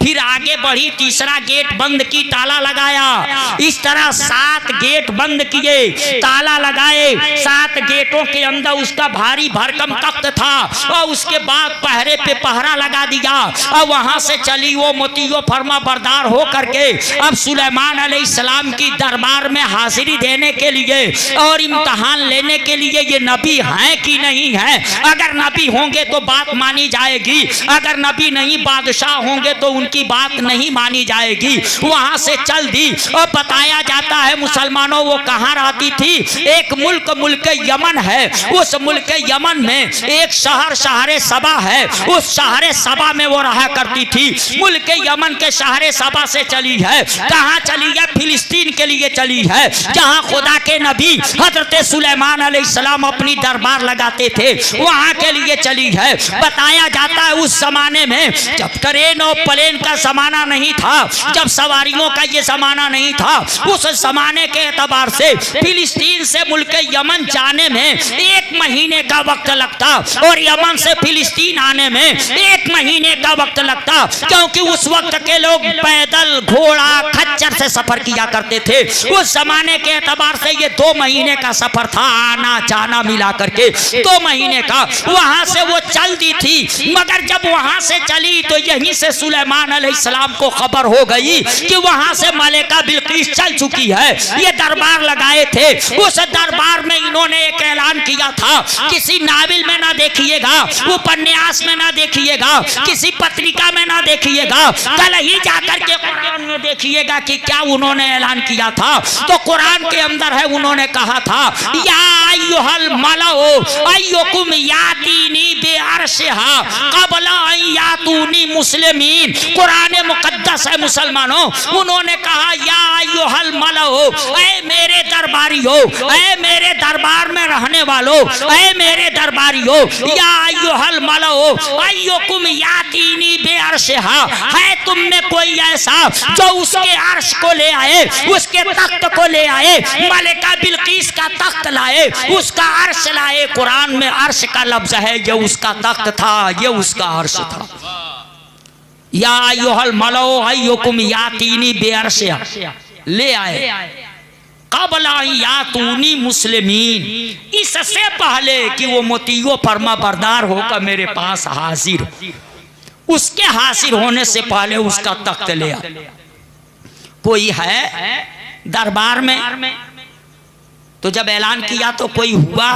फिर आगे बढ़ी, तीसरा गेट बंद की, ताला लगाया। इस तरह 7 गेट बंद किए, ताला लगाए। 7 गेटों के अंदर उसका भारी भरकम तख्त था और उसके बाद पहरे पे पहरा लगा दिया और वहां से चली वो मोतियो फरमा बरदार हो करके अब सुलेमान अलैहिस्सलाम की दरबार में हाजिरी देने के लिए और इम्तहान लेने के लिए ये नबी हैं कि नहीं है। अगर नबी होंगे तो बात मानी जाएगी, अगर नबी नहीं बादशाह होंगे तो की बात नहीं मानी जाएगी। वहां से चल दी और बताया जाता है मुसलमानों वो कहां रहती थी, एक मुल्क यमन है, उस मुल्क यमन में एक शहर सबा है, उस शहर सबा में वो रहा करती थी। मुल्क यमन के शहर सबा से चली है, कहां चली है, फिलिस्तीन के लिए चली है, जहां खुदा के नबी हजरत सुलेमान अलैहिस्सलाम अपनी दरबार लगाते थे, वहां के लिए चली है। बताया जाता है उस जमाने में जब ट्रेन और प्लेन का जमाना नहीं था, जब सवारियों का ये जमाना नहीं था, उस जमाने के एतबार से फिलिस्तीन से मुल्क यमन जाने में 1 महीने का वक्त लगता और यमन से फिलिस्तीन आने में 1 महीने का वक्त लगता, क्योंकि उस वक्त के लोग पैदल, घोड़ा, खच्चर से सफर किया करते थे। उस जमाने के एतबार से ये 2 महीने का सफर था, आना जाना मिला करके 2 महीने का। वहां से वो चल दी थी, मगर जब वहां से चली तो यहीं से सुलेमान अलैहिस्सलाम को खबर हो गई कि वहां से मलिका बिल्किस चल चुकी है। ये दरबार लगाए थे, उस दरबार में इन्होंने एक ऐलान किया था, किसी नावल में ना देखिएगा, उपन्यास में ना देखिएगा, किसी पत्रिका में ना देखिएगा, कल ही जाकर के कुरान में देखिएगा कि क्या उन्होंने ऐलान किया था। तो कुरान के अंदर है, उन्होंने कहा था या अय्युहल मलाओ अय्युकुम यातीनी बिअर्शिहा क़ब्ला अन यातूनी मुस्लिमीन। कुरान मुकद्दस है मुसलमानों। उन्होंने कहा या अय्युहल मलाओ, ऐ मेरे दरबारियों, ऐ मेरे दरबार में रहने वालों, ऐ मेरे दरबारियों, या अय्युहल मलाओ अय्युकुम यातीनी बिअर्शिहा, है तुम में कोई ऐसा जो उसके अर्श को ले आए, उसके तख्त को ले आए, मलिका बिल्किस का तख्त लाए, उसका अर्श लाए। कुरान में अर्श का लफ्ज है, ये उसका तख्त था, ये उसका अर्श था। या अय्युहल मलाओ अय्युकुम यातीनी बिअर्शिहा, ले आए क़ब्ला यातूनी मुस्लिमीन, इससे पहले कि वो मोतियो फरमा बरदार होकर मेरे पास हाजिर, उसके हाजिर होने से पहले उसका तख्त ले आ। कोई है दरबार में, तो जब ऐलान किया तो कोई हुआ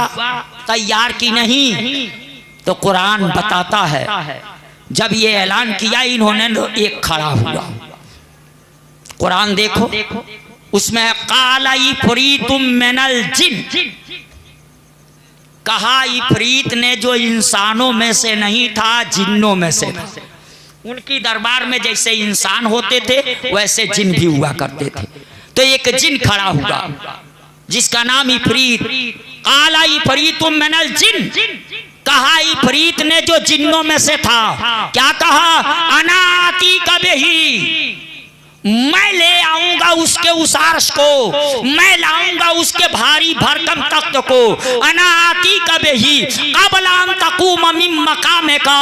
तैयार की नहीं। तो कुरान बताता है जब ये ऐलान किया इन्होंने एक खड़ा हुआ। कुरान देखो, उसमें काला इफरीतुम मिनल जिन, कहा इफरीत ने जो इंसानों में से नहीं था, जिन्नों में से था। उनकी दरबार में जैसे इंसान होते थे वैसे जिन भी हुआ करते थे। तो एक जिन खड़ा हुआ जिसका नाम इफरीत, काला इफरीतुम मिनल जिन, कहा इफरीत ने जो जिन्नों में से था, क्या कहा, अनाती कबही, मैं ले आऊंगा उसके उस अर्श को, मैं लाऊंगा उसके भारी भरकम तख्त को। अनाती कबही क़ब्ला अन तक़ूम मिन मक़ामिका,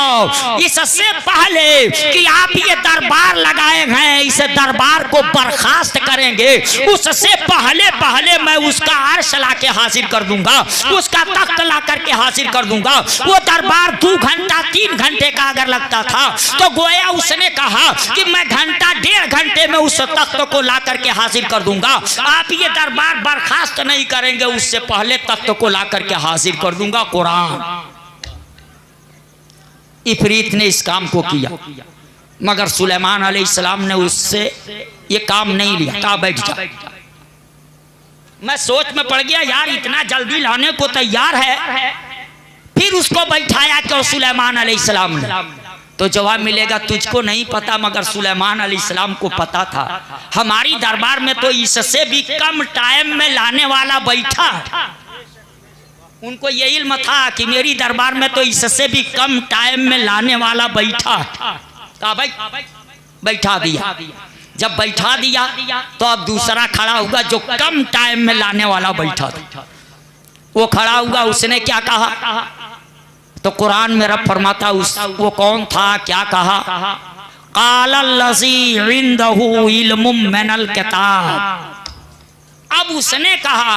इससे पहले कि आप ये दरबार लगाए हैं, इस दरबार को बर्खास्त करेंगे, उससे पहले पहले मैं उसका अर्श ला के हाजिर कर दूंगा, उसका तख्त ला करके हाजिर कर दूंगा। वो दरबार 2 घंटा 3 घंटे का अगर लगता था तो गोया उसने कहा कि मैं घंटा 1.5 घंटे में उस तख्त को ला करके हाजिर कर दूंगा। आप ये दरबार बर्खास्त नहीं करेंगे, उससे पहले तख्त को ला करके हाजिर कर दूंगा। कुरान, इफरीत ने इस काम को किया, मगर सुलेमान अलैहिस्सलाम ने उससे ये काम नहीं लिया, कहा बैठ जा। मैं सोच में पड़ गया, यार इतना जल्दी लाने को तैयार है, फिर उसको बैठाया क्यों सुलेमान अलैहिस्सलाम ने? तो जवाब मिलेगा तुझको नहीं पता, मगर सुलेमान अलैहिस्सलाम को पता था। हमारी दरबार में तो इससे भी कम टाइम में लाने वाला बैठा, उनको ये इल्म था कि मेरी दरबार में तो इससे भी कम टाइम में लाने वाला बैठा। कहा भाई बैठा दिया। जब बैठा दिया तो अब दूसरा खड़ा होगा जो कम टाइम में लाने वाला बैठा था, वो खड़ा हुआ। उसने क्या कहा? तो कुरान में रब फरमाता वो कौन था, क्या कहा? क़ालल्लज़ी इंदहु इल्मुम मिनल किताब। अब उसने कहा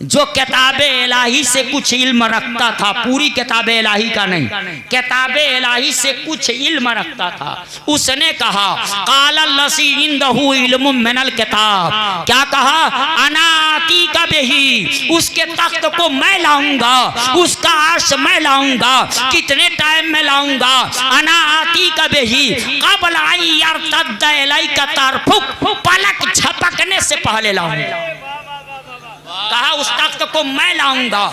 जो किताबे इलाही से कुछ इल्म रखता था, पूरी किताबे इलाही का नहीं, किताबे इलाही से कुछ इल्म रखता था, उसने कहा क़ालल्लज़ी इंदहु इल्मुम मिनल किताब। क्या कहा? अना आतीका बिही, उसके तख्त को मैं लाऊंगा, उसका अर्श मैं लाऊंगा। कितने टाइम में लाऊंगा? अना आतीका बिही क़ब्ल अन यर्तद्द इलैका तरफुक, पलक झपकने से पहले लाऊंगा। कहा उस तख्त को मैं लाऊंगा,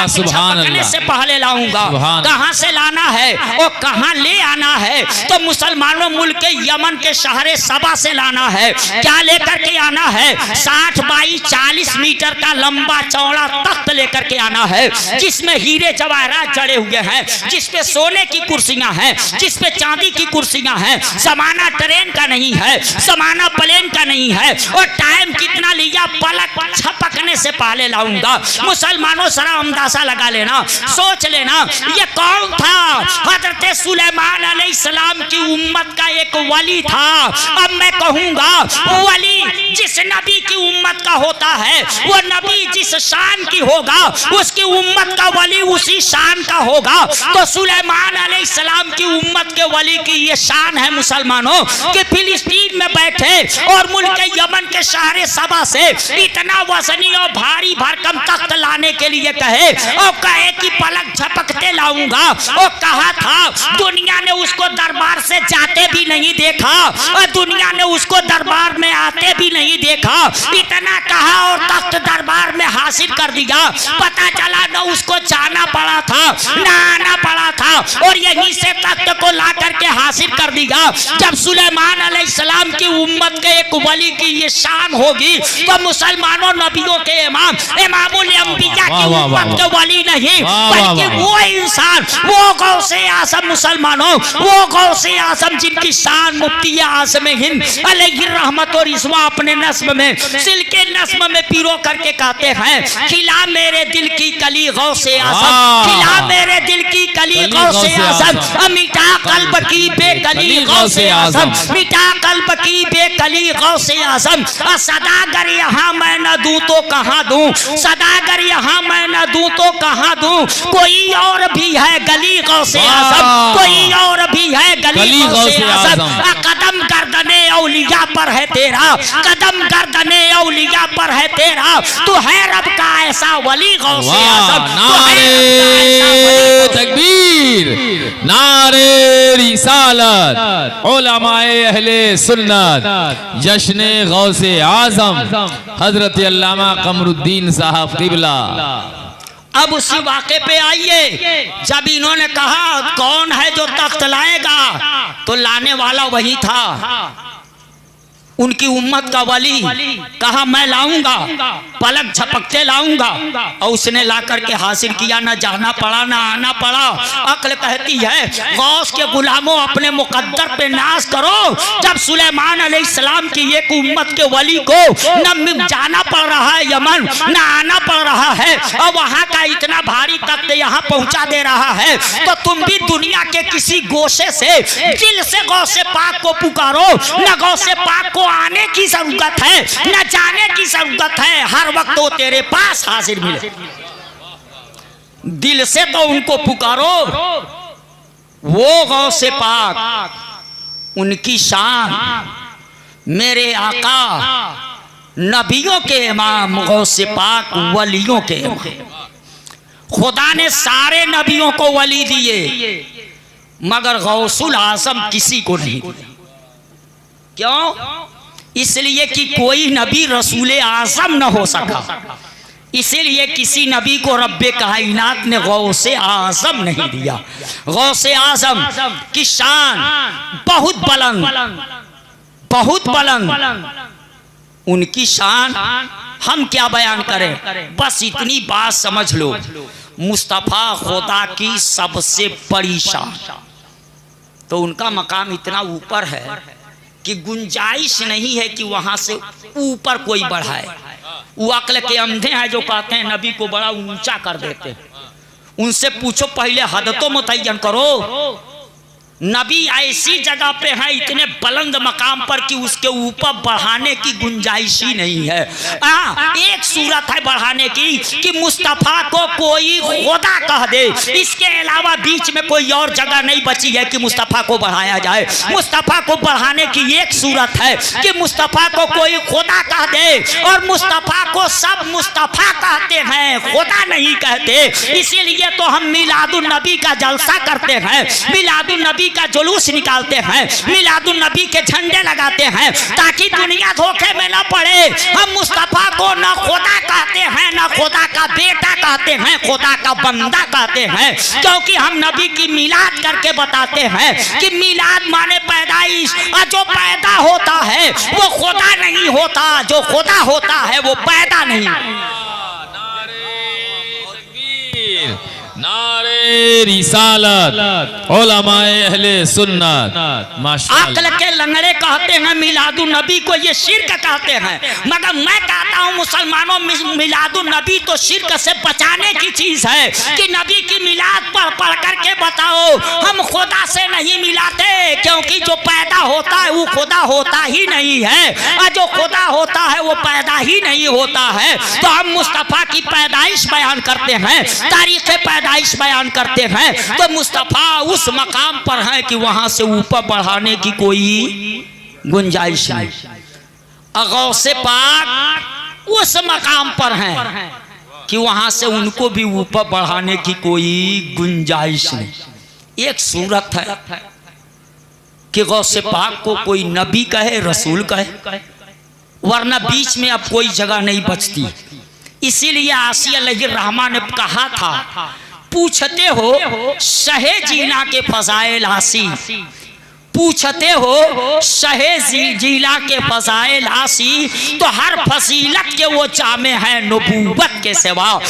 झपकने से पहले लाऊंगा। कहां से लाना है और कहां ले आना है? तो मुसलमानों मुल्क यमन के शहर सबा से लाना है। क्या लेकर के आना है? 60 बाई 40 मीटर का लंबा चौड़ा तख्त लेकर के आना है, जिसमें हीरे जवाहरात जड़े हुए हैं, जिसपे सोने की कुर्सियां हैं, जिसपे चांदी की कुर्सियां हैं। जमाना ट्रेन का नहीं है, जमाना प्लेन का नहीं है। और टाइम कितना लिया? पलक झपकने से पहले लाऊंगा। मुसलमानों जरा अंदाजा लगा लेना, सोच लेना ये कौन था? हजरत सुलेमान अलैहिस्सलाम की उम्मत का एक वली था। अब मैं कहूंगा वली जिस नबी की उम्मत का होता है, वो नबी जिस शान की होगा, उसकी उम्मत का वली उसी शान का होगा। तो सुलेमान अलैहिस्सलाम की उम्मत के वली की ये शान है मुसलमानों कि फिलिस्तीन में बैठे और मुल्क यमन के शहर सबा से इतना वजनी और भारी भरकम तख्त लाने के लिए कहे और कहे कि पलक झपकते लाऊंगा। और कहा था दुनिया ने उसको दरबार से जाते भी नहीं देखा और दुनिया ने उसको दरबार में आते भी नहीं देखा। इतना कहा और तख्त दरबार में हासिल कर दिया। पता चला न उसको जाना पड़ा था न आना पड़ा था, और यहीं से तख्त को ला करके हासिल कर दिया। जब सुलेमान अलैहिस्सलाम की उम्मत के एक वली की ये शान होगी तो मुसलमानों नबियों के इमाम इमामुल अंबिया की उम्मत के वली नहीं, बल्कि वो इंसान, वो गौसे आज़म मुसलमानों, वो गौसे आज़म जिनकी शान मुफ्ती आज़म हिंद अलैहि रहमत और इस्वा अपने नस्म में, सिल्के नस्म में पिरो करके कहते हैं, खिला मेरे दिल की कली गौसे आज़म, खिला मेरे दिल की कली गौसे आज़म, मिटा कल्ब की बेकली गौसे आज़म, मिटा कल्ब की बेकली गौसे आज़म। सदागर यहाँ मैं न दूं तो कहाँ दूं, सदागर यहाँ मैं न दूं तो कहाँ दूं। कोई और भी है गली गौसे आज़म, कोई और भी है गली गौसे आज़म। कदम गर्दने औलिया पर है तेरा, कदम गर्दने औलिया पर है तेरा। तू है रब का ऐसा वली गौसे आज़म। नारे तकबीर, नारे रिसालत, उलमाए अहले सुन्नत, जश्ने गौसे आज़म हजरत अल्लामा कमरुद्दीन साहब क़िबला। अब उसी वाक़े पे आइए। जब इन्होंने कहा कौन है जो तख्त लाएगा, तो लाने वाला वही था, उनकी उम्मत का वली। कहा मैं लाऊंगा, पलक झपकते लाऊंगा, और उसने ला करके हासिल किया। ना जाना पड़ा ना आना पड़ा। अक्ल कहती है गौस के गुलामों अपने मुकद्दर पे नाज करो। जब सुलेमान अलैहिस्सलाम की एक उम्मत के वली को न जाना पड़ रहा है यमन, न आना पड़ रहा है, और वहां का इतना भारी तख्त यहाँ पहुंचा दे रहा है, तो तुम भी दुनिया के किसी गोशे से दिल से गौसे पाक को पुकारो। न गौसे पाक को आने की जरूरत है न जाने की जरूरत है, हर वक्त वो तेरे पास हाजिर मिले। दिल से तो उनको पुकारो। वो गौसे पाक, उनकी शान, मेरे आका नबियों के इमाम गौसे पाक वलियों के इमाम। खुदा ने सारे नबियों को वली दिए, मगर गौसुल आज़म किसी को नहीं दिया। क्यों? इसलिए कि कोई नबी रसूल आज़म न हो सका, इसीलिए किसी नबी को रब्बे कायनात ने गौसे आज़म नहीं दिया। गौसे आज़म की शान बहुत बुलंद, बहुत बुलंद। उनकी शान हम क्या बयान करें, बस इतनी बात समझ लो, मुस्तफ़ा खुदा की सबसे बड़ी शान। तो उनका मकाम इतना ऊपर है कि गुंजाइश नहीं है कि वहां से ऊपर कोई बढ़ाए। वो अक्ल के अंधे हैं जो कहते हैं नबी को बड़ा ऊंचा कर देते हैं। उनसे पूछो पहले हद तो मुतय्यन करो। नबी ऐसी जगह पे है इतने बुलंद मकाम पर कि उसके ऊपर बढ़ाने की गुंजाइश ही नहीं है। एक सूरत है बढ़ाने की कि मुस्तफा को कोई खुदा कह दे, इसके अलावा बीच में कोई और जगह नहीं बची है कि मुस्तफा को बढ़ाया जाए। मुस्तफा को बढ़ाने की एक सूरत है कि मुस्तफा को कोई खुदा कह दे, और मुस्तफा को सब मुस्तफा कहते हैं, खुदा नहीं कहते। इसीलिए तो हम मिलादुन नबी का जलसा करते हैं, मिलादुन नबी का जुलूस निकालते हैं, मिलादुन नबी के झंडे लगाते हैं, ताकि दुनिया धोखे में न पड़े। हम मुस्तफा को न खुदा कहते हैं, न खुदा का बेटा कहते हैं, खुदा का बंदा कहते हैं, क्योंकि हम नबी की मिलाद करके बताते हैं कि मिलाद माने पैदाइश। और जो पैदा होता है वो खुदा नहीं होता, जो खुदा होता है वो पैदा नहीं। नारे रिसालत उलमाए अहले सुन्नत। अक्ल के लंगड़े कहते हैं मिलादुन नबी को ये शिर्क कहते हैं, मगर मैं कहता हूँ मुसलमानों मिलादुन नबी तो शिर्क से बचाने की चीज है कि नबी की मिलाद पढ़ करके बताओ हम खुदा से नहीं मिलाते, क्योंकि जो पैदा होता है वो खुदा होता ही नहीं है, और जो खुदा होता है वो पैदा ही नहीं होता है। तो हम मुस्तफा की पैदाइश बयान करते हैं, तारीख पैदाइश बयान करते हैं, तो मुस्तफा उस मकाम पर है कि वहां से ऊपर बढ़ाने की कोई गुंजाइश नहीं। गौसे पाक उस मकाम पर हैं कि वहां से उनको भी ऊपर बढ़ाने की कोई गुंजाइश नहीं। एक सूरत है कि गौसे पाक को कोई नबी कहे, रसूल कहे, वरना बीच में अब कोई जगह नहीं बचती। इसीलिए आसिया अलैहिर्रहमान ने कहा था, पूछते हो शहे जीना के फजाइल आसी, पूछते हो शहे जीला के फजाइल आसी, तो हर फजीलत के वो जामे हैं नबूवत के सिवा।